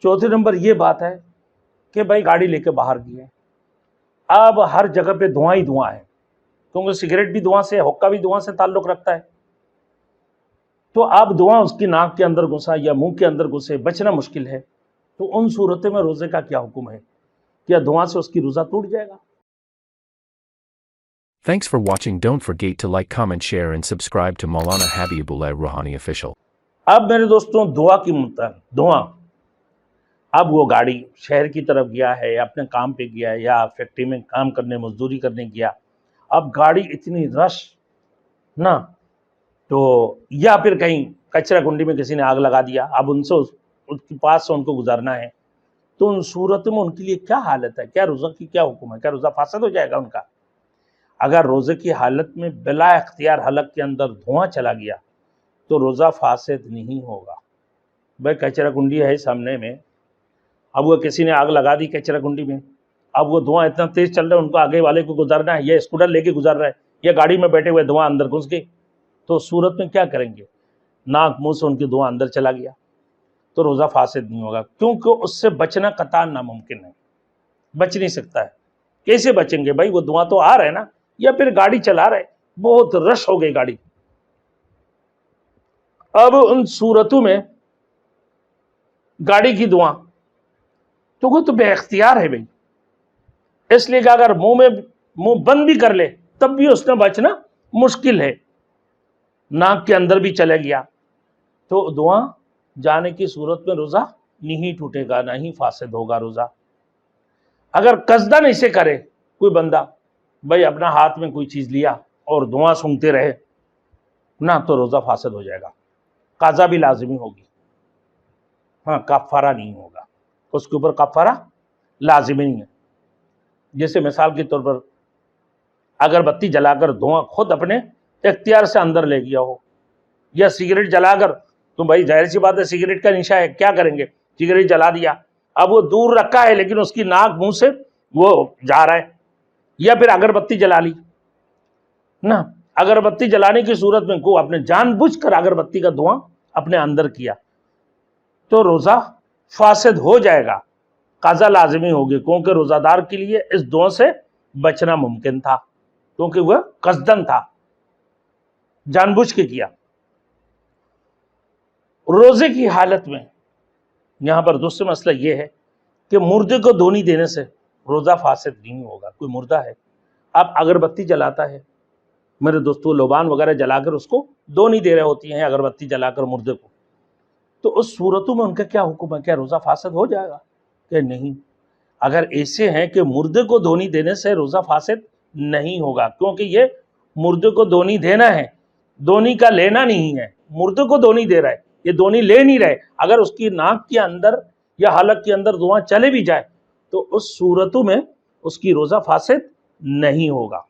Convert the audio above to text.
चौथे नंबर ये बात है कि भाई गाड़ी लेके बाहर गए, अब हर जगह पे धुआं ही धुआं है, क्योंकि सिगरेट भी धुआं से, हुक्का भी धुआं से ताल्लुक रखता है। तो अब धुआं उसकी नाक के अंदर घुसा या मुंह के अंदर घुसे, बचना मुश्किल है। तो उन सूरतों में रोजे का क्या हुक्म है? क्या धुआं से उसकी रोजा टूट जाएगा? Thanks for watching. Don't forget to like, comment, share and subscribe to Maulana Habibullah Rouhani Official. अब मेरे दोस्तों, दुआ की धुआं, अब वो गाड़ी शहर की तरफ गया है या अपने काम पे गया है या फैक्ट्री में काम करने, मजदूरी करने गया, अब गाड़ी इतनी रश ना, तो या फिर कहीं कचरा कुंडी में किसी ने आग लगा दिया, अब उनसे उसके पास से उनको गुजारना है, तो उन सूरत में उनके लिए क्या हालत है? क्या रोज़ा की क्या हुक्म है? क्या रोज़ा फासद हो जाएगा उनका? अगर रोज़े की हालत में बिला इख्तियार हलक के अंदर धुआं चला गया तो रोज़ा फासद नहीं होगा। भाई कचरा कुंडी है सामने में, अब वो किसी ने आग लगा दी कचरा कुंडी में, अब वो धुआं इतना तेज चल रहा है, उनको आगे वाले को गुजारना है, या स्कूटर लेके गुजर रहा है, या गाड़ी में बैठे हुए धुआं अंदर घुस गई, तो सूरत में क्या करेंगे? नाक मुंह से उनके धुआं अंदर चला गया तो रोज़ा फासद नहीं होगा, क्योंकि उससे बचना कतान नामुमकिन है, बच नहीं सकता है। कैसे बचेंगे भाई? वो धुआं तो आ रहा है ना, या फिर गाड़ी चला रहे, बहुत रश हो गई गाड़ी। अब उन सूरतों में गाड़ी की धुआं तो वो तो बेख्तियार है भाई, इसलिए कि अगर मुंह बंद भी कर ले तब भी उसने बचना मुश्किल है, नाक के अंदर भी चले गया तो धुआं जाने की सूरत में रोजा नहीं टूटेगा, नहीं फासद होगा रोजा। अगर कसदन इसे करे कोई बंदा, भाई अपना हाथ में कोई चीज लिया और धुआं सूंघते रहे ना, तो रोजा फासद हो जाएगा, काजा भी लाजिमी होगी, हाँ कफ़ारा नहीं होगा, उसके ऊपर कफ़ारा लाजिमी नहीं है। जैसे मिसाल के तौर पर अगरबत्ती जलाकर धुआं खुद अपने इख्तियार से अंदर ले गया हो, या सिगरेट जलाकर, तो भाई जाहिर सी बात है सिगरेट का निशा है, क्या करेंगे? सिगरेट जला दिया, अब वो दूर रखा है लेकिन उसकी नाक मुंह से वो जा रहा है, या फिर अगरबत्ती जला ली ना, अगरबत्ती जलाने की सूरत में को अपने जानबूझकर अगरबत्ती का धुआं अपने अंदर किया तो रोजा फासद हो जाएगा, काजा लाजिमी होगी, क्योंकि रोजादार के लिए इस धुआं से बचना मुमकिन था, क्योंकि वह कसदन था, जानबूझ के किया। रोजे की हालत में यहां पर दूसरा मसला यह है कि मुर्दे को धोनी देने से रोजा फासद नहीं होगा। कोई मुर्दा है, आप अगरबत्ती जलाता है, मेरे दोस्तों लोबान वगैरह जलाकर उसको धोनी दे रहे होती हैं अगरबत्ती जलाकर मुर्दे को, तो उस सूरतों में उनका क्या हुक्म है? क्या रोजा फासद हो जाएगा? क्या नहीं? अगर ऐसे हैं कि मुर्दे को धोनी देने से रोजा फासद नहीं होगा, क्योंकि ये मुर्दे को धोनी देना है, धोनी का लेना नहीं है, मुर्दे को धोनी दे रहा है, ये धोनी ले नहीं रहे। अगर उसकी नाक के अंदर या हलक के अंदर धुआं चले भी जाए तो उस सूरतों में उसकी रोजा फासद नहीं होगा।